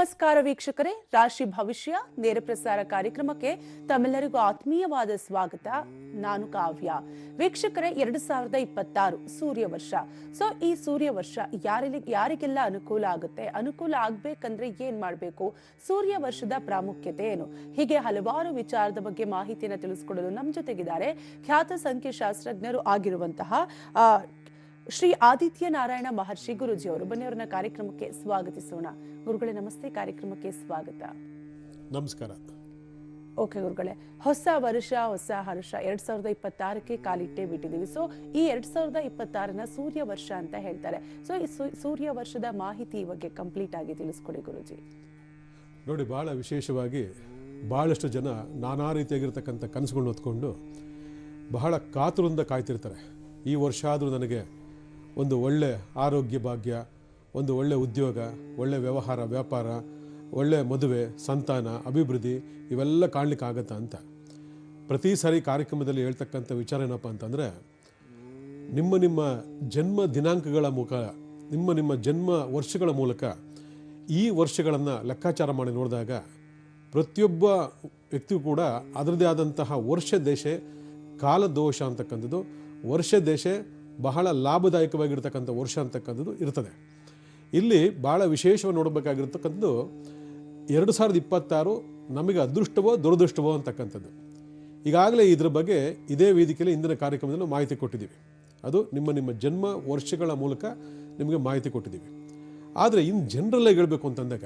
ನಮಸ್ಕಾರ ವೀಕ್ಷಕರೇ, ರಾಶಿ ಭವಿಷ್ಯ ನೇರ ಪ್ರಸಾರ ಕಾರ್ಯಕ್ರಮಕ್ಕೆ ತಮ್ಮೆಲ್ಲರಿಗೂ ಆತ್ಮೀಯವಾದ ಸ್ವಾಗತ. ನಾನು ಕಾವ್ಯ. ವೀಕ್ಷಕರೇ, 2026 ಸೂರ್ಯ ವರ್ಷ. ಸೊ ಈ ಸೂರ್ಯ ವರ್ಷ ಯಾರಿಗೆಲ್ಲ ಅನುಕೂಲ ಆಗುತ್ತೆ, ಅನುಕೂಲ ಆಗ್ಬೇಕಂದ್ರೆ ಏನ್ ಮಾಡ್ಬೇಕು, ಸೂರ್ಯ ವರ್ಷದ ಪ್ರಾಮುಖ್ಯತೆ ಏನು, ಹೀಗೆ ಹಲವಾರು ವಿಚಾರದ ಬಗ್ಗೆ ಮಾಹಿತಿಯನ್ನು ತಿಳಿಸಿಕೊಡಲು ನಮ್ಮ ಜೊತೆಗಿದ್ದಾರೆ ಖ್ಯಾತ ಸಂಖ್ಯಾಶಾಸ್ತ್ರಜ್ಞರು ಆಗಿರುವಂತಹ ಶ್ರೀ ಆದಿತ್ಯ ನಾರಾಯಣ ಮಹರ್ಷಿ ಗುರುಜಿ ಅವರು. ಬನ್ನಿ ಅವರನ್ನ ಕಾರ್ಯಕ್ರಮಕ್ಕೆ ಸ್ವಾಗತಿಸೋಣ. ಗುರುಗಳೇ ನಮಸ್ತೆ, ಕಾರ್ಯಕ್ರಮಕ್ಕೆ ಸ್ವಾಗತ. ನಮಸ್ಕಾರ. ಓಕೆ ಗುರುಗಳೇ, ಹೊಸ ವರ್ಷ ಹೊಸ ಹರ್ಷ 2026ಕ್ಕೆ ಕಾಲಿಟ್ಟೇ ಬಿಟ್ಟಿದ್ದೀವಿ. ಸೊ ಈ 2026ನ ಸೂರ್ಯ ವರ್ಷ ಅಂತ ಹೇಳ್ತಾರೆ. ಸೊ ಈ ಸೂರ್ಯ ವರ್ಷದ ಮಾಹಿತಿ ಬಗ್ಗೆ ಕಂಪ್ಲೀಟ್ ಆಗಿ ತಿಳಿಸ್ಕೊಡಿ ಗುರುಜಿ. ನೋಡಿ, ಬಹಳ ವಿಶೇಷವಾಗಿ ಬಹಳಷ್ಟು ಜನ ನಾನಾ ರೀತಿಯಾಗಿರ್ತಕ್ಕಂಥ ಕನಸುಗಳನ್ನ ಹೊತ್ಕೊಂಡು ಬಹಳ ಕಾತುರದಿಂದ ಕಾಯ್ತಿರ್ತಾರೆ. ಈ ವರ್ಷ ಆದರೂ ನನಗೆ ಒಂದು ಒಳ್ಳೆ ಆರೋಗ್ಯ ಭಾಗ್ಯ, ಒಂದು ಒಳ್ಳೆ ಉದ್ಯೋಗ, ಒಳ್ಳೆ ವ್ಯಾಪಾರ, ಒಳ್ಳೆ ಮದುವೆ, ಸಂತಾನ, ಅಭಿವೃದ್ಧಿ ಇವೆಲ್ಲ ಕಾಣಲಿಕ್ಕಾಗತ್ತಾ ಅಂತ ಪ್ರತಿ ಸಾರಿ ಕಾರ್ಯಕ್ರಮದಲ್ಲಿ ಹೇಳ್ತಕ್ಕಂಥ ವಿಚಾರ ಏನಪ್ಪ ಅಂತಂದರೆ, ನಿಮ್ಮ ಜನ್ಮ ದಿನಾಂಕಗಳ ಮೂಲಕ, ನಿಮ್ಮ ಜನ್ಮ ವರ್ಷಗಳ ಮೂಲಕ ಈ ವರ್ಷಗಳನ್ನು ಲೆಕ್ಕಾಚಾರ ಮಾಡಿ ನೋಡಿದಾಗ ಪ್ರತಿಯೊಬ್ಬ ವ್ಯಕ್ತಿಯೂ ಕೂಡ ಅದರದೇ ಆದಂತಹ ವರ್ಷ ದೇಶ ಕಾಲದೋಷ ಅಂತಕ್ಕಂಥದ್ದು, ವರ್ಷ ದೇಶ ಬಹಳ ಲಾಭದಾಯಕವಾಗಿರ್ತಕ್ಕಂಥ ವರ್ಷ ಅಂತಕ್ಕಂಥದ್ದು ಇರ್ತದೆ. ಇಲ್ಲಿ ಭಾಳ ವಿಶೇಷವಾಗಿ ನೋಡಬೇಕಾಗಿರ್ತಕ್ಕಂಥದ್ದು 2026 ನಮಗೆ ಅದೃಷ್ಟವೋ ದುರದೃಷ್ಟವೋ ಅಂತಕ್ಕಂಥದ್ದು. ಈಗಾಗಲೇ ಇದ್ರ ಬಗ್ಗೆ ಇದೇ ವೇದಿಕೆಯಲ್ಲಿ ಇಂದಿನ ಕಾರ್ಯಕ್ರಮದಲ್ಲಿ ಮಾಹಿತಿ ಕೊಟ್ಟಿದ್ದೀವಿ. ಅದು ನಿಮ್ಮ ಜನ್ಮ ವರ್ಷಗಳ ಮೂಲಕ ನಿಮಗೆ ಮಾಹಿತಿ ಕೊಟ್ಟಿದ್ದೀವಿ. ಆದರೆ ಇನ್ನು ಜನರಲ್ಲಾಗಿ ಹೇಳಬೇಕು ಅಂತಂದಾಗ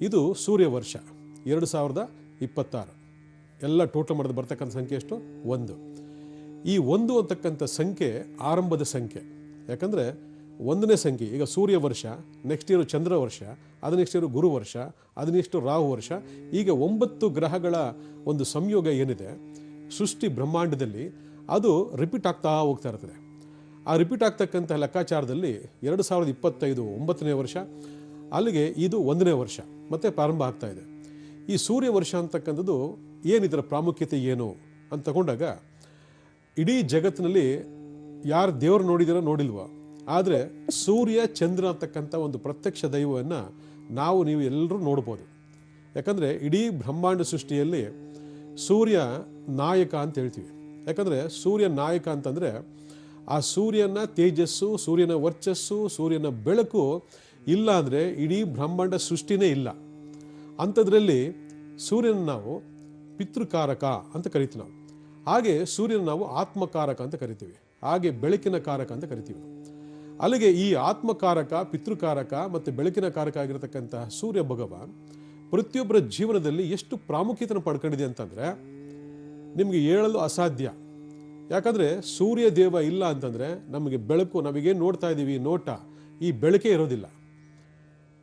ಇದು ಸೂರ್ಯ ವರ್ಷ 2026 ಎಲ್ಲ ಟೋಟಲ್ ಮಾಡಿದ ಬರ್ತಕ್ಕಂಥ ಸಂಖ್ಯೆ ಎಷ್ಟು? 1. ಈ 1 ಅಂತಕ್ಕಂಥ ಸಂಖ್ಯೆ ಆರಂಭದ ಸಂಖ್ಯೆ. ಯಾಕಂದರೆ 1ನೇ ಸಂಖ್ಯೆ, ಈಗ ಸೂರ್ಯ ವರ್ಷ, ನೆಕ್ಸ್ಟ್ ಇಯರ್ ಚಂದ್ರ ವರ್ಷ, ಅದು ನೆಕ್ಸ್ಟ್ ಇಯರ್ ಗುರು ವರ್ಷ, ಅದು ನೆಕ್ಸ್ಟ್ ರಾಹು ವರ್ಷ, ಈಗ 9 ಗ್ರಹಗಳ ಒಂದು ಸಂಯೋಗ ಏನಿದೆ ಸೃಷ್ಟಿ ಬ್ರಹ್ಮಾಂಡದಲ್ಲಿ, ಅದು ರಿಪೀಟ್ ಆಗ್ತಾ ಹೋಗ್ತಾ ಇರ್ತದೆ. ಆ ರಿಪೀಟ್ ಆಗ್ತಕ್ಕಂಥ ಲೆಕ್ಕಾಚಾರದಲ್ಲಿ 2025 9ನೇ ವರ್ಷ, ಅಲ್ಲಿಗೆ ಇದು 1ನೇ ವರ್ಷ ಮತ್ತೆ ಪ್ರಾರಂಭ ಆಗ್ತಾ ಇದೆ. ಈ ಸೂರ್ಯ ವರ್ಷ ಅಂತಕ್ಕಂಥದ್ದು ಏನಿದರ ಪ್ರಾಮುಖ್ಯತೆ ಏನು ಅಂತ ತಗೊಂಡಾಗ, ಇಡೀ ಜಗತ್ತಿನಲ್ಲಿ ಯಾರು ದೇವರು ನೋಡಿದಾರೋ ನೋಡಿಲ್ವೋ, ಆದರೆ ಸೂರ್ಯ ಚಂದ್ರ ಅಂತಕ್ಕಂಥ ಒಂದು ಪ್ರತ್ಯಕ್ಷ ದೈವವನ್ನು ನೀವು ಎಲ್ಲರೂ ನೋಡ್ಬೋದು. ಯಾಕಂದರೆ ಇಡೀ ಬ್ರಹ್ಮಾಂಡ ಸೃಷ್ಟಿಯಲ್ಲಿ ಸೂರ್ಯ ನಾಯಕ ಅಂತ ಹೇಳ್ತೀವಿ. ಯಾಕಂದರೆ ಸೂರ್ಯ ನಾಯಕ ಅಂತಂದರೆ ಆ ಸೂರ್ಯನ ತೇಜಸ್ಸು, ಸೂರ್ಯನ ವರ್ಚಸ್ಸು, ಸೂರ್ಯನ ಬೆಳಕು ಇಲ್ಲ ಅಂದರೆ ಇಡೀ ಬ್ರಹ್ಮಾಂಡ ಸೃಷ್ಟಿನೇ ಇಲ್ಲ. ಅಂಥದ್ರಲ್ಲಿ ಸೂರ್ಯನ ನಾವು ಪಿತೃಕಾರಕ ಅಂತ ಕರಿತೀವಿ ನಾವು. ಹಾಗೆ ಸೂರ್ಯನ ನಾವು ಆತ್ಮಕಾರಕ ಅಂತ ಕರಿತೀವಿ, ಹಾಗೆ ಬೆಳಕಿನ ಕಾರಕ ಅಂತ ಕರಿತೀವಿ. ಅಲ್ಲಿಗೆ ಈ ಆತ್ಮಕಾರಕ, ಪಿತೃಕಾರಕ ಮತ್ತು ಬೆಳಕಿನ ಕಾರಕ ಆಗಿರತಕ್ಕಂತಹ ಸೂರ್ಯ ಭಗವಾನ್ ಪ್ರತಿಯೊಬ್ಬರ ಜೀವನದಲ್ಲಿ ಎಷ್ಟು ಪ್ರಾಮುಖ್ಯತೆಯನ್ನು ಪಡ್ಕೊಂಡಿದೆ ಅಂತಂದರೆ ನಿಮಗೆ ಹೇಳಲು ಅಸಾಧ್ಯ. ಯಾಕಂದರೆ ಸೂರ್ಯ ದೇವ ಇಲ್ಲ ಅಂತಂದರೆ ನಮಗೆ ಬೆಳಕು, ನಾವೀಗೇನು ನೋಡ್ತಾ ಇದ್ದೀವಿ ನೋಟ, ಈ ಬೆಳಕೇ ಇರೋದಿಲ್ಲ.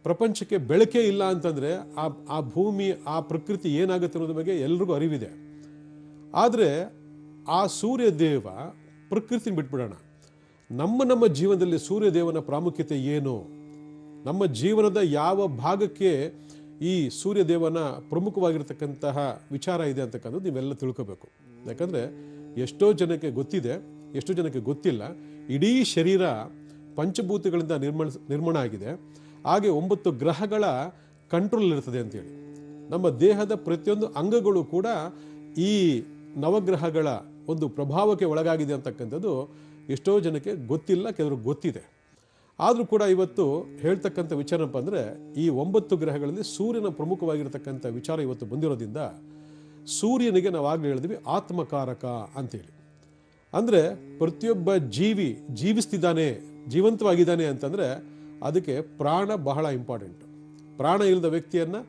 ಪ್ರಪಂಚಕ್ಕೆ ಬೆಳಕೇ ಇಲ್ಲ ಅಂತಂದರೆ ಆ ಭೂಮಿ, ಆ ಪ್ರಕೃತಿ ಏನಾಗುತ್ತೆ ಅನ್ನೋದ್ರ ಬಗ್ಗೆ ಎಲ್ರಿಗೂ ಅರಿವಿದೆ. ಆದರೆ ಆ ಸೂರ್ಯ ದೇವ ಪ್ರಕೃತಿನ ಬಿಟ್ಬಿಡೋಣ, ನಮ್ಮ ಜೀವನದಲ್ಲಿ ಸೂರ್ಯ ದೇವನ ಪ್ರಾಮುಖ್ಯತೆ ಏನು, ನಮ್ಮ ಜೀವನದ ಯಾವ ಭಾಗಕ್ಕೆ ಈ ಸೂರ್ಯ ದೇವನ ಪ್ರಮುಖವಾಗಿರ್ತಕ್ಕಂತಹ ವಿಚಾರ ಇದೆ ಅಂತಕ್ಕಂಥದ್ದು ನೀವೆಲ್ಲ ತಿಳ್ಕೋಬೇಕು. ಯಾಕಂದರೆ ಎಷ್ಟೋ ಜನಕ್ಕೆ ಗೊತ್ತಿದೆ, ಎಷ್ಟೋ ಜನಕ್ಕೆ ಗೊತ್ತಿಲ್ಲ. ಇಡೀ ಶರೀರ ಪಂಚಭೂತಗಳಿಂದ ನಿರ್ಮಾಣ ಆಗಿದೆ, ಹಾಗೆ 9 ಗ್ರಹಗಳ ಕಂಟ್ರೋಲ್ ಇರ್ತದೆ ಅಂತೇಳಿ. ನಮ್ಮ ದೇಹದ ಪ್ರತಿಯೊಂದು ಅಂಗಗಳು ಕೂಡ ಈ ನವಗ್ರಹಗಳ ಒಂದು ಪ್ರಭಾವಕ್ಕೆ ಒಳಗಾಗಿದೆ ಅಂತಕ್ಕಂಥದ್ದು ಎಷ್ಟೋ ಜನಕ್ಕೆ ಗೊತ್ತಿಲ್ಲ, ಕೆಲವರು ಗೊತ್ತಿದೆ. ಆದರೂ ಕೂಡ ಇವತ್ತು ಹೇಳ್ತಕ್ಕಂಥ ವಿಚಾರ ಏನಪ್ಪ ಅಂದರೆ, ಈ 9 ಗ್ರಹಗಳಲ್ಲಿ ಸೂರ್ಯನ ಪ್ರಮುಖವಾಗಿರ್ತಕ್ಕಂಥ ವಿಚಾರ ಇವತ್ತು ಬಂದಿರೋದ್ರಿಂದ ಸೂರ್ಯನಿಗೆ ನಾವು ಆಗಲೇ ಹೇಳಿದ್ವಿ ಆತ್ಮಕಾರಕ ಅಂತೇಳಿ. ಅಂದರೆ ಪ್ರತಿಯೊಬ್ಬ ಜೀವಿಸ್ತಿದ್ದಾನೆ, ಜೀವಂತವಾಗಿದ್ದಾನೆ ಅಂತಂದರೆ ಅದಕ್ಕೆ ಪ್ರಾಣ ಬಹಳ ಇಂಪಾರ್ಟೆಂಟ್. ಪ್ರಾಣ ಇಲ್ಲದ ವ್ಯಕ್ತಿಯನ್ನು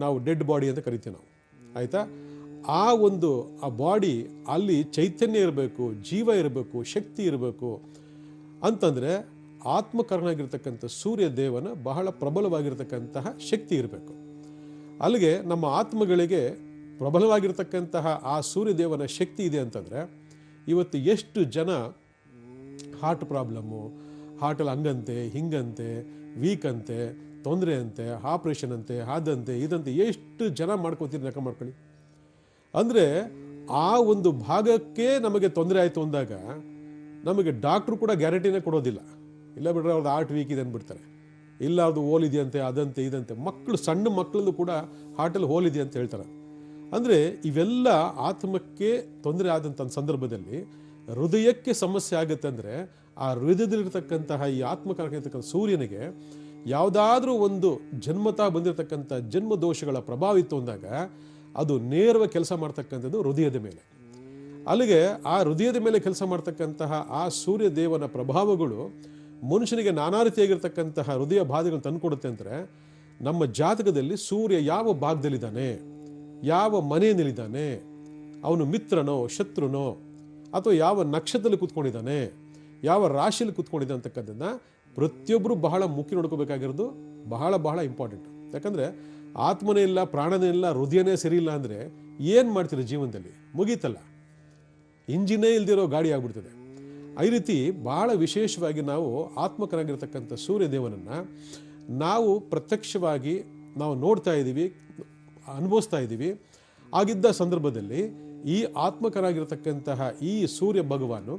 ನಾವು ಡೆಡ್ ಬಾಡಿ ಅಂತ ಕರಿತೀವಿ ನಾವು, ಆಯಿತಾ. ಆ ಬಾಡಿ ಅಲ್ಲಿ ಚೈತನ್ಯ ಇರಬೇಕು, ಜೀವ ಇರಬೇಕು, ಶಕ್ತಿ ಇರಬೇಕು ಅಂತಂದರೆ ಆತ್ಮಕಾರನಾಗಿರ್ತಕ್ಕಂಥ ಸೂರ್ಯ ದೇವನ ಬಹಳ ಪ್ರಬಲವಾಗಿರ್ತಕ್ಕಂತಹ ಶಕ್ತಿ ಇರಬೇಕು. ಅಲ್ಲಿಗೆ ನಮ್ಮ ಆತ್ಮಗಳಿಗೆ ಪ್ರಬಲವಾಗಿರ್ತಕ್ಕಂತಹ ಆ ಸೂರ್ಯ ದೇವನ ಶಕ್ತಿ ಇದೆ ಅಂತಂದರೆ ಇವತ್ತು ಎಷ್ಟು ಜನ ಹಾರ್ಟ್ ಪ್ರಾಬ್ಲಮ್ಮು, ಹಾರ್ಟಲ್ಲಿ ಹಂಗಂತೆ ಹಿಂಗಂತೆ, ವೀಕ್ ಅಂತೆ, ತೊಂದರೆ ಅಂತೆ, ಆಪ್ರೇಷನ್ ಅಂತೆ, ಅದಂತೆ ಇದಂತೆ ಎಷ್ಟು ಜನ ಮಾಡ್ಕೋತೀರಿ ಲೆಕ್ಕ ಮಾಡ್ಕೊಳ್ಳಿ. ಅಂದರೆ ಆ ಒಂದು ಭಾಗಕ್ಕೆ ನಮಗೆ ತೊಂದರೆ ಆಯಿತು ಅಂದಾಗ ನಮಗೆ ಡಾಕ್ಟ್ರು ಕೂಡ ಗ್ಯಾರಂಟಿನೇ ಕೊಡೋದಿಲ್ಲ. ಇಲ್ಲ ಬಿಡ್ರೆ ಅವ್ರದ್ದು ಹಾರ್ಟ್ ವೀಕ್ ಇದೆ ಅಂದ್ಬಿಡ್ತಾರೆ. ಇಲ್ಲ ಅದು ಹೋಲಿದೆಯಂತೆ, ಅದಂತೆ ಇದಂತೆ. ಮಕ್ಕಳು, ಸಣ್ಣ ಮಕ್ಕಳಲ್ಲೂ ಕೂಡ ಹಾರ್ಟಲ್ಲಿ ಹೋಲಿದೆ ಅಂತ ಹೇಳ್ತಾರೆ. ಅಂದರೆ ಇವೆಲ್ಲ ಆತ್ಮಕ್ಕೆ ತೊಂದರೆ ಆದಂಥ ಸಂದರ್ಭದಲ್ಲಿ ಹೃದಯಕ್ಕೆ ಸಮಸ್ಯೆ ಆಗುತ್ತೆ. ಅಂದರೆ ಆ ಹೃದಯದಲ್ಲಿರ್ತಕ್ಕಂತಹ ಈ ಆತ್ಮಕಾರಕತಕ್ಕಂಥ ಸೂರ್ಯನಿಗೆ ಯಾವುದಾದ್ರೂ ಒಂದು ಜನ್ಮತಾ ಬಂದಿರತಕ್ಕಂಥ ಜನ್ಮ ದೋಷಗಳ ಪ್ರಭಾವ ಇತ್ತು ಅಂದಾಗ ಅದು ನೇರವಾಗಿ ಕೆಲಸ ಮಾಡ್ತಕ್ಕಂಥದ್ದು ಹೃದಯದ ಮೇಲೆ. ಅಲ್ಲಿಗೆ ಆ ಹೃದಯದ ಮೇಲೆ ಕೆಲಸ ಮಾಡ್ತಕ್ಕಂತಹ ಆ ಸೂರ್ಯ ದೇವನ ಪ್ರಭಾವಗಳು ಮನುಷ್ಯನಿಗೆ ನಾನಾ ರೀತಿಯಾಗಿರ್ತಕ್ಕಂತಹ ಹೃದಯ ಬಾಧೆಗಳನ್ನು ತಂದುಕೊಡುತ್ತೆ. ಅಂದರೆ ನಮ್ಮ ಜಾತಕದಲ್ಲಿ ಸೂರ್ಯ ಯಾವ ಭಾಗದಲ್ಲಿದ್ದಾನೆ, ಯಾವ ಮನೆಯಲ್ಲಿದ್ದಾನೆ, ಅವನು ಮಿತ್ರನೋ ಶತ್ರುನೋ ಅಥವಾ ಯಾವ ನಕ್ಷತ್ರದಲ್ಲಿ ಕೂತ್ಕೊಂಡಿದ್ದಾನೆ, ಯಾವ ರಾಶಿಯಲ್ಲಿ ಕೂತ್ಕೊಂಡಿದ್ದಾನೆ ಅಂತಕ್ಕಂಥದ್ದನ್ನ ಪ್ರತಿಯೊಬ್ಬರು ಬಹಳ ಮುಖ್ಯ ನೋಡ್ಕೋಬೇಕಾಗಿರೋದು ಬಹಳ ಬಹಳ ಇಂಪಾರ್ಟೆಂಟ್. ಯಾಕಂದರೆ ಆತ್ಮನೇ ಇಲ್ಲ, ಪ್ರಾಣನೇ ಇಲ್ಲ, ಹೃದಯನೇ ಸರಿ ಇಲ್ಲ ಅಂದರೆ ಏನು ಮಾಡ್ತೀರಿ ಜೀವನದಲ್ಲಿ? ಮುಗೀತಲ್ಲ, ಇಂಜಿನೇ ಇಲ್ದಿರೋ ಗಾಡಿ ಆಗ್ಬಿಡ್ತದೆ. ಈ ರೀತಿ ಬಹಳ ವಿಶೇಷವಾಗಿ ನಾವು ಆತ್ಮಕನಾಗಿರ್ತಕ್ಕಂಥ ಸೂರ್ಯ ದೇವನನ್ನು ನಾವು ಪ್ರತ್ಯಕ್ಷವಾಗಿ ನಾವು ನೋಡ್ತಾ ಇದ್ದೀವಿ, ಅನುಭವಿಸ್ತಾ ಇದ್ದೀವಿ. ಆಗಿದ್ದ ಸಂದರ್ಭದಲ್ಲಿ ಈ ಆತ್ಮಕನಾಗಿರ್ತಕ್ಕಂತಹ ಈ ಸೂರ್ಯ ಭಗವಾನು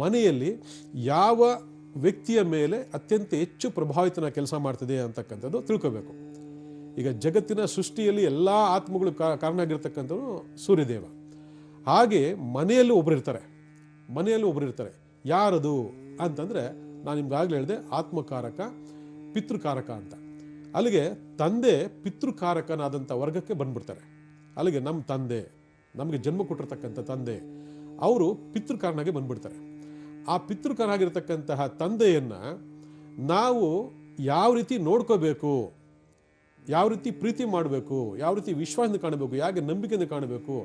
ಮನೆಯಲ್ಲಿ ಯಾವ ವ್ಯಕ್ತಿಯ ಮೇಲೆ ಅತ್ಯಂತ ಹೆಚ್ಚು ಪ್ರಭಾವಿತನ ಕೆಲಸ ಮಾಡ್ತದೆ ಅಂತಕ್ಕಂಥದ್ದು ತಿಳ್ಕೋಬೇಕು. ಈಗ ಜಗತ್ತಿನ ಸೃಷ್ಟಿಯಲ್ಲಿ ಎಲ್ಲ ಆತ್ಮಗಳು ಕಾರಣ ಆಗಿರ್ತಕ್ಕಂಥವ್ರು ಸೂರ್ಯದೇವ. ಹಾಗೆ ಮನೆಯಲ್ಲೂ ಒಬ್ಬರಿರ್ತಾರೆ, ಯಾರದು ಅಂತಂದರೆ ನಾನು ನಿಮ್ಗಾಗಲೇ ಹೇಳಿದೆ, ಆತ್ಮಕಾರಕ ಪಿತೃಕಾರಕ ಅಂತ. ಅಲ್ಲಿಗೆ ತಂದೆ ಪಿತೃಕಾರಕನಾದಂಥ ವರ್ಗಕ್ಕೆ ಬಂದ್ಬಿಡ್ತಾರೆ. ಅಲ್ಲಿಗೆ ನಮ್ಮ ತಂದೆ, ನಮಗೆ ಜನ್ಮ ಕೊಟ್ಟಿರ್ತಕ್ಕಂಥ ತಂದೆ, ಅವರು ಪಿತೃಕಾರನಾಗೆ ಬಂದ್ಬಿಡ್ತಾರೆ. ಆ ಪಿತೃಕಾರನಾಗಿರ್ತಕ್ಕಂತಹ ತಂದೆಯನ್ನು ನಾವು ಯಾವ ರೀತಿ ನೋಡ್ಕೋಬೇಕು, ಯಾವ ರೀತಿ ಪ್ರೀತಿ ಮಾಡಬೇಕು, ಯಾವ ರೀತಿ ವಿಶ್ವಾಸದಿಂದ ಕಾಣಬೇಕು, ಹೇಗೆ ನಂಬಿಕೆಯಿಂದ ಕಾಣಬೇಕು,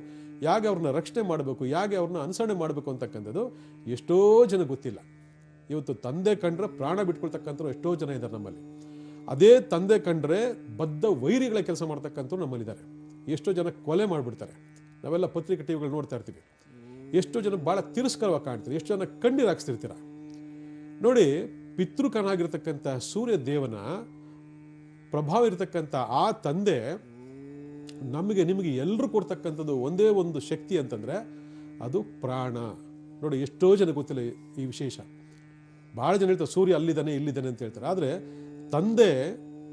ಹೇಗೆ ಅವ್ರನ್ನ ರಕ್ಷಣೆ ಮಾಡಬೇಕು, ಹೇಗೆ ಅವ್ರನ್ನ ಅನುಸರಣೆ ಮಾಡಬೇಕು ಅಂತಕ್ಕಂಥದ್ದು ಎಷ್ಟೋ ಜನ ಗೊತ್ತಿಲ್ಲ. ಇವತ್ತು ತಂದೆ ಕಂಡ್ರೆ ಪ್ರಾಣ ಬಿಟ್ಕೊಳ್ತಕ್ಕಂಥವ್ರು ಎಷ್ಟೋ ಜನ ಇದ್ದಾರೆ ನಮ್ಮಲ್ಲಿ. ಅದೇ ತಂದೆ ಕಂಡ್ರೆ ಬದ್ಧ ವೈರಿಗಳ ಕೆಲಸ ಮಾಡ್ತಕ್ಕಂಥವ್ರು ನಮ್ಮಲ್ಲಿದ್ದಾರೆ. ಎಷ್ಟೋ ಜನ ಕೊಲೆ ಮಾಡಿಬಿಡ್ತಾರೆ. ನಾವೆಲ್ಲ ಪತ್ರಿಕೆ ಟಿವಿಗಳು ನೋಡ್ತಾ ಇರ್ತೀವಿ. ಎಷ್ಟೋ ಜನ ಭಾಳ ತಿರಸ್ಕಾರವಾಗಿ ಕಾಣ್ತೀರಿ, ಎಷ್ಟು ಜನ ಕಣ್ಣೀರು ಹಾಕ್ಸ್ತಿರ್ತೀರ ನೋಡಿ. ಪಿತೃಕನಾಗಿರ್ತಕ್ಕಂಥ ಸೂರ್ಯ ದೇವನ ಪ್ರಭಾವ ಇರತಕ್ಕಂಥ ಆ ತಂದೆ ನಮಗೆ ನಿಮಗೆ ಎಲ್ಲರೂ ಕೊಡ್ತಕ್ಕಂಥದ್ದು ಒಂದೇ ಒಂದು ಶಕ್ತಿ ಅಂತಂದರೆ ಅದು ಪ್ರಾಣ. ನೋಡಿ, ಎಷ್ಟೋ ಜನ ಗೊತ್ತಿಲ್ಲ ಈ ವಿಶೇಷ. ಭಾಳ ಜನ ಹೇಳ್ತಾರೆ ಸೂರ್ಯ ಅಲ್ಲಿದ್ದಾನೆ ಇಲ್ಲಿದ್ದಾನೆ ಅಂತ ಹೇಳ್ತಾರೆ. ಆದರೆ ತಂದೆ,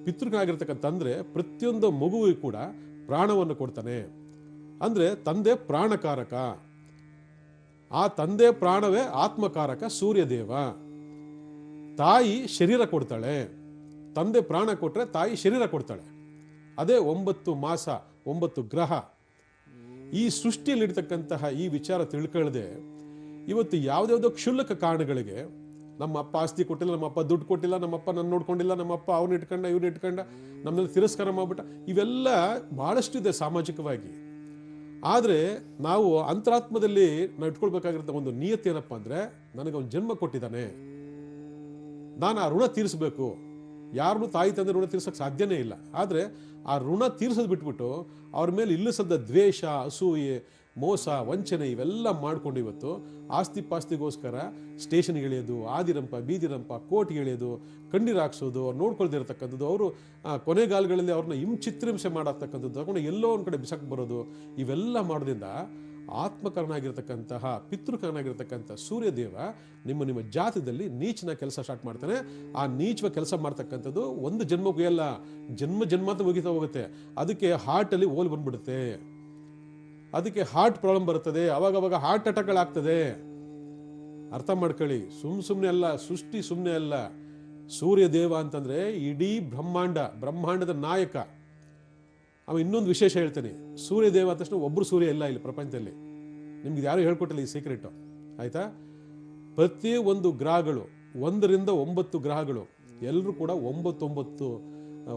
ಪಿತೃಕನಾಗಿರ್ತಕ್ಕಂಥ ತಂದೆ ಪ್ರತಿಯೊಂದು ಮಗುವಿಗೂ ಕೂಡ ಪ್ರಾಣವನ್ನು ಕೊಡ್ತಾನೆ. ಅಂದರೆ ತಂದೆ ಪ್ರಾಣಕಾರಕ. ಆ ತಂದೆ ಪ್ರಾಣವೇ ಆತ್ಮಕಾರಕ ಸೂರ್ಯದೇವ. ತಾಯಿ ಶರೀರ ಕೊಡ್ತಾಳೆ. ತಂದೆ ಪ್ರಾಣ ಕೊಟ್ಟರೆ ತಾಯಿ ಶರೀರ ಕೊಡ್ತಾಳೆ. ಅದೇ 9 ಮಾಸ 9 ಗ್ರಹ. ಈ ಸೃಷ್ಟಿಯಲ್ಲಿರ್ತಕ್ಕಂತಹ ಈ ವಿಚಾರ ತಿಳ್ಕೊಳ್ಳದೆ ಇವತ್ತು ಯಾವುದ್ಯಾವುದೋ ಕ್ಷುಲ್ಲಕ ಕಾರಣಗಳಿಗೆ ನಮ್ಮ ಅಪ್ಪ ಆಸ್ತಿ ಕೊಟ್ಟಿಲ್ಲ, ನಮ್ಮ ಅಪ್ಪ ದುಡ್ಡು ಕೊಟ್ಟಿಲ್ಲ, ನಮ್ಮಪ್ಪ ನನ್ನ ನೋಡ್ಕೊಂಡಿಲ್ಲ, ನಮ್ಮಪ್ಪ ಅವ್ರನ್ನ ಇಟ್ಕೊಂಡ ಇವ್ರನ್ನ ಇಟ್ಕೊಂಡ ನಮ್ಮಲ್ಲಿ ತಿರಸ್ಕಾರ ಮಾಡ್ಬಿಟ್ಟ, ಇವೆಲ್ಲ ಬಹಳಷ್ಟು ಇದೆ ಸಾಮಾಜಿಕವಾಗಿ. ಆದರೆ ನಾವು ಅಂತರಾತ್ಮದಲ್ಲಿ ನಾವು ಇಟ್ಕೊಳ್ಬೇಕಾಗಿರೋ ಒಂದು ನಿಯತಿ ಏನಪ್ಪ ಅಂದರೆ, ನನಗೆ ಒಂದು ಜನ್ಮ ಕೊಟ್ಟಿದ್ದಾನೆ, ನಾನು ಆ ಋಣ ತೀರಿಸಬೇಕು. ಯಾರನ್ನೂ ತಾಯಿ ತಂದೆ ಋಣ ತೀರ್ಸೋಕ್ಕೆ ಸಾಧ್ಯನೇ ಇಲ್ಲ. ಆದರೆ ಆ ಋಣ ತೀರಿಸೋದು ಬಿಟ್ಬಿಟ್ಟು ಅವ್ರ ಮೇಲೆ ಇಲ್ಲಿಸದ ದ್ವೇಷ, ಅಸೂಯೆ, ಮೋಸ, ವಂಚನೆ ಇವೆಲ್ಲ ಮಾಡ್ಕೊಂಡು ಇವತ್ತು ಆಸ್ತಿ ಪಾಸ್ತಿಗೋಸ್ಕರ ಸ್ಟೇಷನ್ಗೆ ಎಳೆಯೋದು, ಆದಿರಂಪ ಬೀದಿರಂಪ ಕೋರ್ಟ್ಗೆ ಎಳೆಯೋದು, ಕಣ್ಣೀರು ಹಾಕ್ಸೋದು, ಅವ್ರು ನೋಡ್ಕೊಳ್ದೇ ಇರತಕ್ಕಂಥದ್ದು, ಅವರು ಕೊನೆಗಾಲಗಳಲ್ಲಿ ಅವ್ರನ್ನ ಚಿತ್ರಹಿಂಸೆ ಮಾಡತಕ್ಕಂಥದ್ದು, ತಗೊಂಡು ಎಲ್ಲೋ ಒಂದು ಕಡೆ ಬಿಸಾಕ್ ಬರೋದು, ಇವೆಲ್ಲ ಮಾಡೋದ್ರಿಂದ ಆತ್ಮಕರನಾಗಿರ್ತಕ್ಕಂತಹ ಪಿತೃಕರನಾಗಿರ್ತಕ್ಕಂಥ ಸೂರ್ಯದೇವ ನಿಮ್ಮ ಜಾತದಲ್ಲಿ ನೀಚನ ಕೆಲಸ ಸ್ಟಾರ್ಟ್ ಮಾಡ್ತಾನೆ. ಆ ನೀಚವ ಕೆಲಸ ಮಾಡ್ತಕ್ಕಂಥದ್ದು ಒಂದು ಜನ್ಮಕ್ಕೂ ಎಲ್ಲ, ಜನ್ಮಾಂತ ಮುಗಿತಾ ಹೋಗುತ್ತೆ. ಅದಕ್ಕೆ ಹಾರ್ಟಲ್ಲಿ ಹೋಲ್ ಬಂದ್ಬಿಡುತ್ತೆ, ಅದಕ್ಕೆ ಹಾರ್ಟ್ ಪ್ರಾಬ್ಲಮ್ ಬರುತ್ತದೆ, ಅವಾಗವಾಗ ಹಾರ್ಟ್ ಅಟ್ಯಾಕ್ಗಳಾಗ್ತದೆ. ಅರ್ಥ ಮಾಡ್ಕೊಳ್ಳಿ. ಸುಮ್ಮನೆ ಅಲ್ಲ, ಸೃಷ್ಟಿ ಸುಮ್ಮನೆ ಅಲ್ಲ. ಸೂರ್ಯದೇವ ಅಂತಂದ್ರೆ ಇಡೀ ಬ್ರಹ್ಮಾಂಡದ ನಾಯಕ. ಅವ ಇನ್ನೊಂದು ವಿಶೇಷ ಹೇಳ್ತೇನೆ. ಸೂರ್ಯದೇವ ಅಂದ ತಕ್ಷಣ ಒಬ್ಬರು ಸೂರ್ಯ ಇಲ್ಲ ಇಲ್ಲಿ ಪ್ರಪಂಚದಲ್ಲಿ. ನಿಮ್ಗೆ ಯಾರು ಹೇಳ್ಕೊಟ್ಟಿಲ್ಲ ಈ ಸೀಕ್ರೆಟ್, ಆಯ್ತಾ? ಪ್ರತಿ ಒಂದು ಗ್ರಹಗಳು 1 ರಿಂದ 9 ಗ್ರಹಗಳು ಎಲ್ಲರೂ ಕೂಡ 9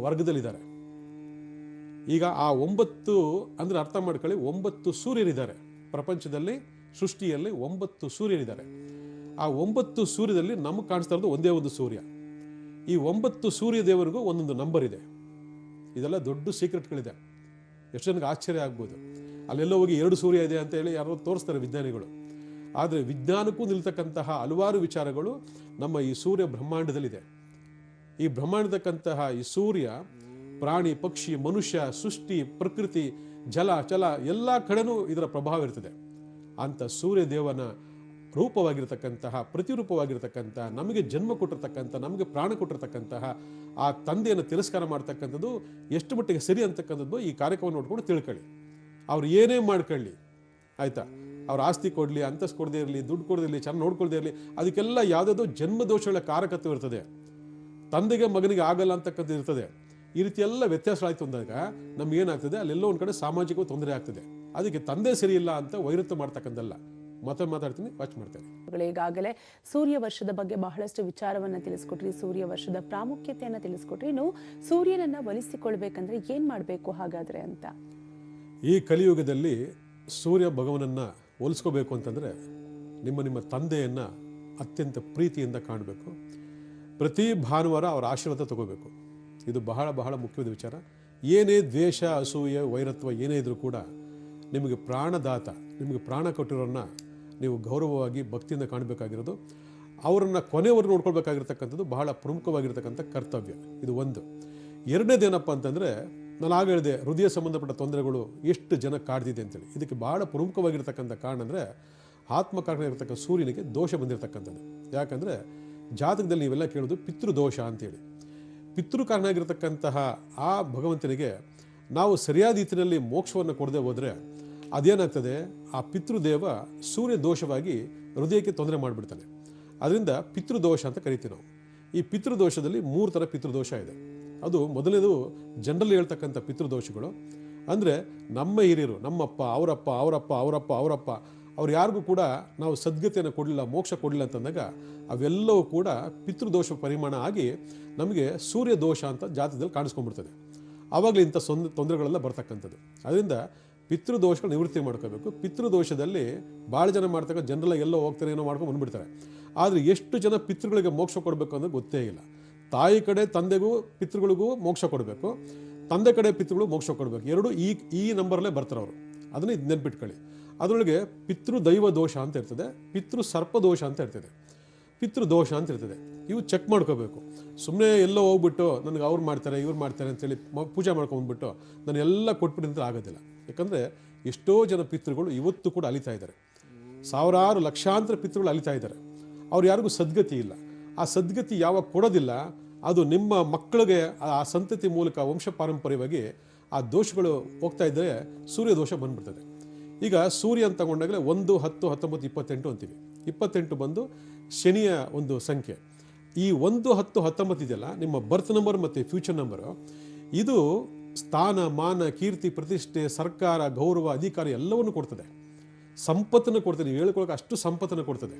ವರ್ಗದಲ್ಲಿದ್ದಾರೆ. ಈಗ ಆ 9 ಅಂದ್ರೆ ಅರ್ಥ ಮಾಡ್ಕೊಳ್ಳಿ, 9 ಸೂರ್ಯರಿದ್ದಾರೆ ಪ್ರಪಂಚದಲ್ಲಿ. ಸೃಷ್ಟಿಯಲ್ಲಿ 9 ಸೂರ್ಯರಿದ್ದಾರೆ. ಆ 9 ಸೂರ್ಯದಲ್ಲಿ ನಮಗೆ ಕಾಣಿಸ್ತಾ ಇರೋದು ಒಂದೇ ಒಂದು ಸೂರ್ಯ. ಈ 9 ಸೂರ್ಯ ದೇವರಿಗೂ ಒಂದೊಂದು ನಂಬರ್ ಇದೆ. ಇದೆಲ್ಲ ದೊಡ್ಡ ಸೀಕ್ರೆಟ್ಗಳಿದೆ. ಎಷ್ಟು ಜನಕ್ಕೆ ಆಶ್ಚರ್ಯ ಆಗ್ಬೋದು. ಅಲ್ಲೆಲ್ಲೋ ಹೋಗಿ 2 ಸೂರ್ಯ ಇದೆ ಅಂತ ಹೇಳಿ ಯಾರೋ ತೋರಿಸ್ತಾರೆ ವಿಜ್ಞಾನಿಗಳು. ಆದರೆ ವಿಜ್ಞಾನಕ್ಕೂ ನಿಲ್ತಕ್ಕಂತಹ ಹಲವಾರು ವಿಚಾರಗಳು ನಮ್ಮ ಈ ಸೂರ್ಯ ಬ್ರಹ್ಮಾಂಡದಲ್ಲಿದೆ. ಈ ಬ್ರಹ್ಮಾಂಡದಕ್ಕಂತಹ ಈ ಸೂರ್ಯ ಪ್ರಾಣಿ, ಪಕ್ಷಿ, ಮನುಷ್ಯ, ಸೃಷ್ಟಿ, ಪ್ರಕೃತಿ, ಜಲ, ಚಲ ಎಲ್ಲ ಕಡೆನೂ ಇದರ ಪ್ರಭಾವ ಇರ್ತದೆ. ಅಂತ ಸೂರ್ಯ ದೇವನ ರೂಪವಾಗಿರ್ತಕ್ಕಂತಹ ಪ್ರತಿರೂಪವಾಗಿರ್ತಕ್ಕಂತಹ ನಮಗೆ ಜನ್ಮ ಕೊಟ್ಟಿರ್ತಕ್ಕಂಥ ನಮಗೆ ಪ್ರಾಣ ಕೊಟ್ಟಿರ್ತಕ್ಕಂತಹ ಆ ತಂದೆಯನ್ನು ತಿರಸ್ಕಾರ ಮಾಡ್ತಕ್ಕಂಥದ್ದು ಎಷ್ಟು ಮಟ್ಟಿಗೆ ಸರಿ ಅಂತಕ್ಕಂಥದ್ದು ಈ ಕಾರ್ಯಕ್ರಮ ನೋಡ್ಕೊಂಡು ತಿಳ್ಕೊಳ್ಳಿ. ಅವ್ರು ಏನೇ ಮಾಡ್ಕೊಳ್ಳಿ ಆಯಿತಾ, ಅವ್ರ ಆಸ್ತಿ ಕೊಡಲಿ, ಅಂತಸ್ತು ಕೊಡದೇ ಇರಲಿ, ದುಡ್ಡು ಕೊಡದೇ ಇರಲಿ, ಚೆನ್ನಾಗಿ ನೋಡ್ಕೊಳ್ದೇ ಇರಲಿ, ಅದಕ್ಕೆಲ್ಲ ಯಾವುದಾದ್ರು ಜನ್ಮದೋಷಗಳ ಕಾರಕತ್ವ ಇರ್ತದೆ. ತಂದೆಗೆ ಮಗನಿಗೆ ಆಗಲ್ಲ ಅಂತಕ್ಕಂಥದ್ದು ಇರ್ತದೆ. ಈ ರೀತಿ ಎಲ್ಲ ವ್ಯತ್ಯಾಸಗಳಾಯ್ತು ಅಂದಾಗ ನಮ್ಗೆ ಏನಾಗ್ತದೆ, ಅಲ್ಲೆಲ್ಲೋ ಒಂದು ಕಡೆ ಸಾಮಾಜಿಕ ತೊಂದರೆ ಆಗ್ತದೆ. ಅದಕ್ಕೆ ತಂದೆ ಸರಿ ಇಲ್ಲ ಅಂತ ವೈರತ್ವ ಮಾಡ್ತಕ್ಕಂಥಲ್ಲ. ಮಾತಾಡ್ತೀನಿ, ವಾಚ್ ಮಾಡ್ತೇನೆ. ಈಗಾಗಲೇ ಸೂರ್ಯ ವರ್ಷದ ಬಗ್ಗೆ ಬಹಳಷ್ಟು ವಿಚಾರವನ್ನ ತಿಳಿಸ್ಕೊಟ್ರಿ, ಸೂರ್ಯ ವರ್ಷದ ಪ್ರಾಮುಖ್ಯತೆಯನ್ನ ತಿಳಿಸ್ಕೊಟ್ರಿ. ಇನ್ನು ಸೂರ್ಯನನ್ನ ಒಲಿಸಿಕೊಳ್ಬೇಕಂದ್ರೆ ಏನ್ ಮಾಡ್ಬೇಕು ಹಾಗಾದ್ರೆ ಅಂತ? ಈ ಕಲಿಯುಗದಲ್ಲಿ ಸೂರ್ಯ ಭಗವನನ್ನ ಹೋಲಿಸ್ಕೋಬೇಕು ಅಂತಂದರೆ ನಿಮ್ಮ ತಂದೆಯನ್ನು ಅತ್ಯಂತ ಪ್ರೀತಿಯಿಂದ ಕಾಣಬೇಕು. ಪ್ರತಿ ಭಾನುವಾರ ಅವರ ಆಶೀರ್ವಾದ ತಗೋಬೇಕು. ಇದು ಬಹಳ ಬಹಳ ಮುಖ್ಯವಾದ ವಿಚಾರ. ಏನೇ ದ್ವೇಷ, ಅಸೂಯೆ, ವೈರತ್ವ ಏನೇ ಇದ್ರೂ ಕೂಡ ನಿಮಗೆ ಪ್ರಾಣದಾತ, ನಿಮಗೆ ಪ್ರಾಣ ಕೊಟ್ಟಿರೋರನ್ನ ನೀವು ಗೌರವವಾಗಿ ಭಕ್ತಿಯಿಂದ ಕಾಣಬೇಕಾಗಿರೋದು. ಅವರನ್ನು ಕೊನೆವರೆಗೂ ನೋಡ್ಕೊಳ್ಬೇಕಾಗಿರ್ತಕ್ಕಂಥದ್ದು ಬಹಳ ಪ್ರಮುಖವಾಗಿರ್ತಕ್ಕಂಥ ಕರ್ತವ್ಯ. ಇದು ಒಂದು. ಎರಡನೇದೇನಪ್ಪ ಅಂತಂದರೆ, ನಾನು ಆಗ ಹೇಳಿದೆ ಹೃದಯ ಸಂಬಂಧಪಟ್ಟ ತೊಂದರೆಗಳು ಎಷ್ಟು ಜನ ಕಾಡ್ದಿದೆ ಅಂತೇಳಿ. ಇದಕ್ಕೆ ಬಹಳ ಪ್ರಮುಖವಾಗಿರ್ತಕ್ಕಂಥ ಕಾರಣ ಅಂದರೆ ಆತ್ಮಕಾರಕನಾಗಿರ್ತಕ್ಕಂಥ ಸೂರ್ಯನಿಗೆ ದೋಷ ಬಂದಿರತಕ್ಕಂಥದ್ದು. ಯಾಕಂದರೆ ಜಾತಕದಲ್ಲಿ ನೀವೆಲ್ಲ ಕೇಳೋದು ಪಿತೃದೋಷ ಅಂತೇಳಿ. ಪಿತೃಕಾರನಾಗಿರ್ತಕ್ಕಂತಹ ಆ ಭಗವಂತನಿಗೆ ನಾವು ಸರಿಯಾದ ರೀತಿಯಲ್ಲಿ ಮೋಕ್ಷವನ್ನು ಕೊಡದೆ ಹೋದರೆ ಅದೇನಾಗ್ತದೆ, ಆ ಪಿತೃದೇವ ಸೂರ್ಯ ದೋಷವಾಗಿ ಹೃದಯಕ್ಕೆ ತೊಂದರೆ ಮಾಡಿಬಿಡ್ತಾನೆ. ಅದರಿಂದ ಪಿತೃದೋಷ ಅಂತ ಕರಿತೀವಿ ನಾವು. ಈ ಪಿತೃದೋಷದಲ್ಲಿ 3 ಥರ ಪಿತೃದೋಷ ಇದೆ. ಅದು ಮೊದಲನೇದು ಜನರಲ್ಲಿ ಹೇಳ್ತಕ್ಕಂಥ ಪಿತೃದೋಷಗಳು ಅಂದರೆ ನಮ್ಮ ಹಿರಿಯರು, ನಮ್ಮಪ್ಪ, ಅವರಪ್ಪ, ಅವರಪ್ಪ, ಅವರಪ್ಪ, ಅವರಪ್ಪ, ಅವ್ರು ಯಾರಿಗೂ ಕೂಡ ನಾವು ಸದ್ಗತಿಯನ್ನು ಕೊಡಲಿಲ್ಲ, ಮೋಕ್ಷ ಕೊಡಲಿಲ್ಲ ಅಂತಂದಾಗ ಅವೆಲ್ಲವೂ ಕೂಡ ಪಿತೃದೋಷ ಪರಿಮಾಣ ಆಗಿ ನಮಗೆ ಸೂರ್ಯ ದೋಷ ಅಂತ ಜಾತಕದಲ್ಲಿ ಕಾಣಿಸ್ಕೊಂಡ್ಬಿಡ್ತದೆ. ಆವಾಗಲೇ ಇಂಥ ತೊಂದರೆಗಳೆಲ್ಲ ಬರ್ತಕ್ಕಂಥದ್ದು. ಅದರಿಂದ ಪಿತೃದೋಷಗಳು ನಿವೃತ್ತಿ ಮಾಡ್ಕೋಬೇಕು. ಪಿತೃದೋಷದಲ್ಲಿ ಭಾಳ ಜನ ಮಾಡ್ತಕ್ಕ ಜನರೆಲ್ಲ ಎಲ್ಲೋ ಹೋಗ್ತಾರೆ, ಏನೋ ಮಾಡ್ಕೊಂಡು ಬಂದುಬಿಡ್ತಾರೆ. ಆದರೆ ಎಷ್ಟು ಜನ ಪಿತೃಗಳಿಗೆ ಮೋಕ್ಷ ಕೊಡಬೇಕು ಅನ್ನೋದು ಗೊತ್ತೇ ಇಲ್ಲ. ತಾಯಿ ಕಡೆ ತಂದೆಗೂ ಪಿತೃಗಳಿಗೂ ಮೋಕ್ಷ ಕೊಡಬೇಕು, ತಂದೆ ಕಡೆ ಪಿತೃಗಳು ಮೋಕ್ಷ ಕೊಡಬೇಕು. ಎರಡು ಈ ನಂಬರಲ್ಲೇ ಬರ್ತಾರೆ ಅವರು. ಅದನ್ನು ಇದು ನೆನ್ಪಿಟ್ಕೊಳ್ಳಿ. ಅದರೊಳಗೆ ಪಿತೃದೈವ ದೋಷ ಅಂತ ಇರ್ತದೆ, ಪಿತೃ ಸರ್ಪದೋಷ ಅಂತ ಇರ್ತದೆ, ಪಿತೃದೋಷ ಅಂತ ಇರ್ತದೆ. ಇವು ಚೆಕ್ ಮಾಡ್ಕೋಬೇಕು. ಸುಮ್ಮನೆ ಎಲ್ಲೋ ಹೋಗ್ಬಿಟ್ಟು ನನಗೆ ಅವ್ರು ಮಾಡ್ತಾರೆ ಇವ್ರು ಮಾಡ್ತಾರೆ ಅಂತೇಳಿ ಪೂಜೆ ಮಾಡ್ಕೊಂಡ್ಬಿಟ್ಟು ನಾನು ಎಲ್ಲ ಕೊಟ್ಬಿಟ್ಟು ಆಗೋದಿಲ್ಲ. ಯಾಕಂದರೆ ಎಷ್ಟೋ ಜನ ಪಿತೃಗಳು ಇವತ್ತು ಕೂಡ ಅಲಿತಾ ಇದ್ದಾರೆ. ಸಾವಿರಾರು ಲಕ್ಷಾಂತರ ಪಿತೃಗಳು ಅಲಿತಾ ಇದ್ದಾರೆ. ಅವ್ರು ಯಾರಿಗೂ ಸದ್ಗತಿ ಇಲ್ಲ. ಆ ಸದ್ಗತಿ ಯಾವಾಗ ಕೊಡೋದಿಲ್ಲ, ಅದು ನಿಮ್ಮ ಮಕ್ಕಳಿಗೆ ಆ ಸಂತತಿ ಮೂಲಕ ವಂಶ ಪಾರಂಪರ್ಯವಾಗಿ ಆ ದೋಷಗಳು ಹೋಗ್ತಾ ಇದ್ದರೆ ಸೂರ್ಯ ದೋಷ ಬಂದ್ಬಿಡ್ತದೆ. ಈಗ ಸೂರ್ಯ ಅಂತ ತಗೊಂಡಾಗಲೇ 1, 10, 19, 28 ಅಂತೀವಿ. 28 ಬಂದು ಶನಿಯ ಒಂದು ಸಂಖ್ಯೆ. ಈ 1, 10, 19 ಇದೆಯಲ್ಲ, ನಿಮ್ಮ ಬರ್ತ್ ನಂಬರ್ ಮತ್ತು ಫ್ಯೂಚರ್ ನಂಬರು. ಇದು ಸ್ಥಾನ, ಮಾನ, ಕೀರ್ತಿ, ಪ್ರತಿಷ್ಠೆ, ಸರ್ಕಾರ, ಗೌರವ, ಅಧಿಕಾರ ಎಲ್ಲವನ್ನು ಕೊಡ್ತದೆ. ಸಂಪತ್ತನ್ನು ಕೊಡ್ತದೆ. ನೀವು ಹೇಳ್ಕೊಳ್ಳೋಕೆ ಅಷ್ಟು ಸಂಪತ್ತನ್ನು ಕೊಡ್ತದೆ.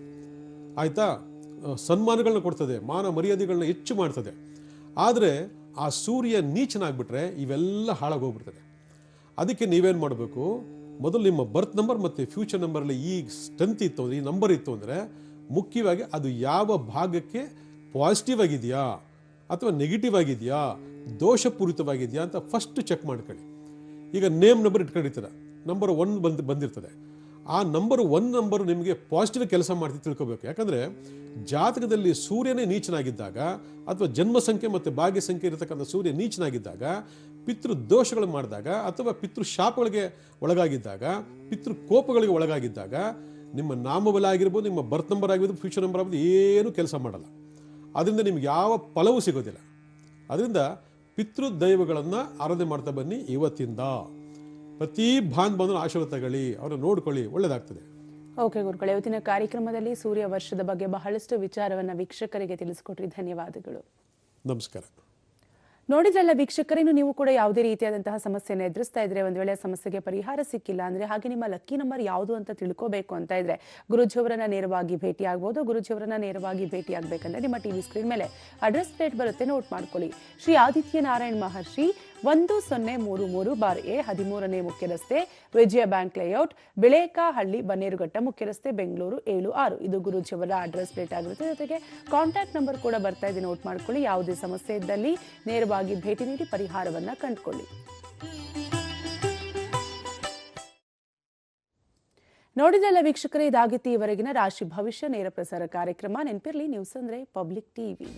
ಆಯಿತಾ, ಸನ್ಮಾನಗಳನ್ನ ಕೊಡ್ತದೆ, ಮಾನ ಮರ್ಯಾದೆಗಳನ್ನ ಹೆಚ್ಚು ಮಾಡ್ತದೆ. ಆದರೆ ಆ ಸೂರ್ಯ ನೀಚನಾಗ್ಬಿಟ್ರೆ ಇವೆಲ್ಲ ಹಾಳಾಗೋಗ್ಬಿಡ್ತದೆ. ಅದಕ್ಕೆ ನೀವೇನು ಮಾಡಬೇಕು, ಮೊದಲು ನಿಮ್ಮ ಬರ್ತ್ ನಂಬರ್ ಮತ್ತು ಫ್ಯೂಚರ್ ನಂಬರಲ್ಲಿ ಈ ಸ್ಟ್ರೆಂತ್ ಇತ್ತು, ಈ ನಂಬರ್ ಇತ್ತು ಅಂದರೆ ಮುಖ್ಯವಾಗಿ ಅದು ಯಾವ ಭಾಗಕ್ಕೆ ಪಾಸಿಟಿವ್ ಆಗಿದೆಯಾ ಅಥವಾ ನೆಗೆಟಿವ್ ಆಗಿದೆಯಾ, ದೋಷಪೂರಿತವಾಗಿದೆಯಾ ಅಂತ ಫಸ್ಟ್ ಚೆಕ್ ಮಾಡ್ಕೊಳ್ಳಿ. ಈಗ ನೇಮ್ ನಂಬರ್ ಇಟ್ಕೊಂಡಿರ್ತೀರ, ನಂಬರ್ 1 ಬಂದಿರ್ತದೆ. ಆ ನಂಬರ್ 1 ನಂಬರ್ ನಿಮಗೆ ಪಾಸಿಟಿವ್ ಕೆಲಸ ಮಾಡ್ತಿ ತಿಳ್ಕೋಬೇಕು. ಯಾಕಂದರೆ ಜಾತಕದಲ್ಲಿ ಸೂರ್ಯನೇ ನೀಚನಾಗಿದ್ದಾಗ ಅಥವಾ ಜನ್ಮ ಸಂಖ್ಯೆ ಮತ್ತು ಭಾಗ್ಯ ಸಂಖ್ಯೆ ಇರತಕ್ಕಂಥ ಸೂರ್ಯ ನೀಚನಾಗಿದ್ದಾಗ, ಪಿತೃ ದೋಷಗಳು ಮಾಡಿದಾಗ ಅಥವಾ ಪಿತೃ ಶಾಪಗಳಿಗೆ ಒಳಗಾಗಿದ್ದಾಗ, ಪಿತೃ ಕೋಪಗಳಿಗೆ ಒಳಗಾಗಿದ್ದಾಗ ನಿಮ್ಮ ನಾಮಬಲ ಆಗಿರ್ಬೋದು, ನಿಮ್ಮ ಬರ್ತ್ ನಂಬರ್ ಆಗಿರ್ಬೋದು, ಫ್ಯೂಚರ್ ನಂಬರ್ ಆಗಿರ್ಬೋದು, ಏನೂ ಕೆಲಸ ಮಾಡಲ್ಲ. ಅದರಿಂದ ನಿಮ್ಗೆ ಯಾವ ಫಲವೂ ಸಿಗೋದಿಲ್ಲ. ಅದರಿಂದ ಪಿತೃ ದೈವಗಳನ್ನು ಆರಾಧನೆ ಮಾಡ್ತಾ ಬನ್ನಿ. ಇವತ್ತಿಂದ ಪ್ರತಿ ಭಾನುವಾರ ಆಶೀರ್ವಾದ ತಗೊಳ್ಳಿ, ಅವ್ರನ್ನ ನೋಡ್ಕೊಳ್ಳಿ, ಒಳ್ಳೆಯದಾಗ್ತದೆ. ಓಕೆ ಗುರುಗಳೇ, ಇವತ್ತಿನ ಕಾರ್ಯಕ್ರಮದಲ್ಲಿ ಸೂರ್ಯ ವರ್ಷದ ಬಗ್ಗೆ ಬಹಳಷ್ಟು ವಿಚಾರವನ್ನ ವೀಕ್ಷಕರಿಗೆ ತಿಳಿಸಿಕೊಟ್ರಿ. ಧನ್ಯವಾದಗಳು. ನಮಸ್ಕಾರ. ನೋಡಿದ್ರಲ್ಲ ವೀಕ್ಷಕರೇ, ನೀವು ಕೂಡ ಯಾವುದೇ ರೀತಿಯಾದಂತಹ ಸಮಸ್ಯೆಯನ್ನು ಎದುರಿಸ್ತಾ ಇದ್ರೆ, ಒಂದು ವೇಳೆ ಸಮಸ್ಯೆಗೆ ಪರಿಹಾರ ಸಿಕ್ಕಿಲ್ಲ ಅಂದ್ರೆ, ಹಾಗೆ ನಿಮ್ಮ ಲಕ್ಕಿ ನಂಬರ್ ಯಾವುದು ಅಂತ ತಿಳ್ಕೋಬೇಕು ಅಂತ ಇದ್ರೆ ಗುರುಜಿಯವರನ್ನ ನೇರವಾಗಿ ಭೇಟಿ ಆಗ್ಬೋದು. ಗುರುಜಿಯವರನ್ನ ನೇರವಾಗಿ ಭೇಟಿ ಆಗ್ಬೇಕಂದ್ರೆ ನಿಮ್ಮ ಟಿವಿ ಸ್ಕ್ರೀನ್ ಮೇಲೆ ಅಡ್ರೆಸ್ ಪ್ಲೇಟ್ ಬರುತ್ತೆ, ನೋಟ್ ಮಾಡ್ಕೊಳ್ಳಿ. ಶ್ರೀ ಆದಿತ್ಯ ನಾರಾಯಣ್ ಮಹರ್ಷಿ 1033 13ನೇ ಮುಖ್ಯ ರಸ್ತೆ, ವಿಜಯ ಬ್ಯಾಂಕ್ ಲೇಔಟ್, ಬಿಳೇಕಹಳ್ಳಿ, ಬನ್ನೇರುಘಟ್ಟ ಮುಖ್ಯ ರಸ್ತೆ, ಬೆಂಗಳೂರು 76. ಇದು ಗುರುಜಿಯವರ ಅಡ್ರೆಸ್ ಪ್ಲೇಟ್ ಆಗಿರುತ್ತೆ. ಜೊತೆಗೆ ಕಾಂಟ್ಯಾಕ್ಟ್ ನಂಬರ್ ಕೂಡ ಬರ್ತಾ ಇದೆ, ನೋಟ್ ಮಾಡ್ಕೊಳ್ಳಿ. ಯಾವುದೇ ಸಮಸ್ಯೆ ಇದ್ದಲ್ಲಿ ನೇರವಾಗಿ ಭೇಟಿ ನೀಡಿ ಪರಿಹಾರವನ್ನ ಕಂಡುಕೊಳ್ಳಿ. ನೋಡಿದ್ರಲ್ಲ ವೀಕ್ಷಕರೇ, ಇದಾಗಿತ್ತು ಈವರೆಗಿನ ರಾಶಿ ಭವಿಷ್ಯ ನೇರ ಪ್ರಸಾರ ಕಾರ್ಯಕ್ರಮ. ನೆನಪಿರ್ಲಿ, ನ್ಯೂಸ್ ಅಂದ್ರೆ ಪಬ್ಲಿಕ್ ಟಿವಿ.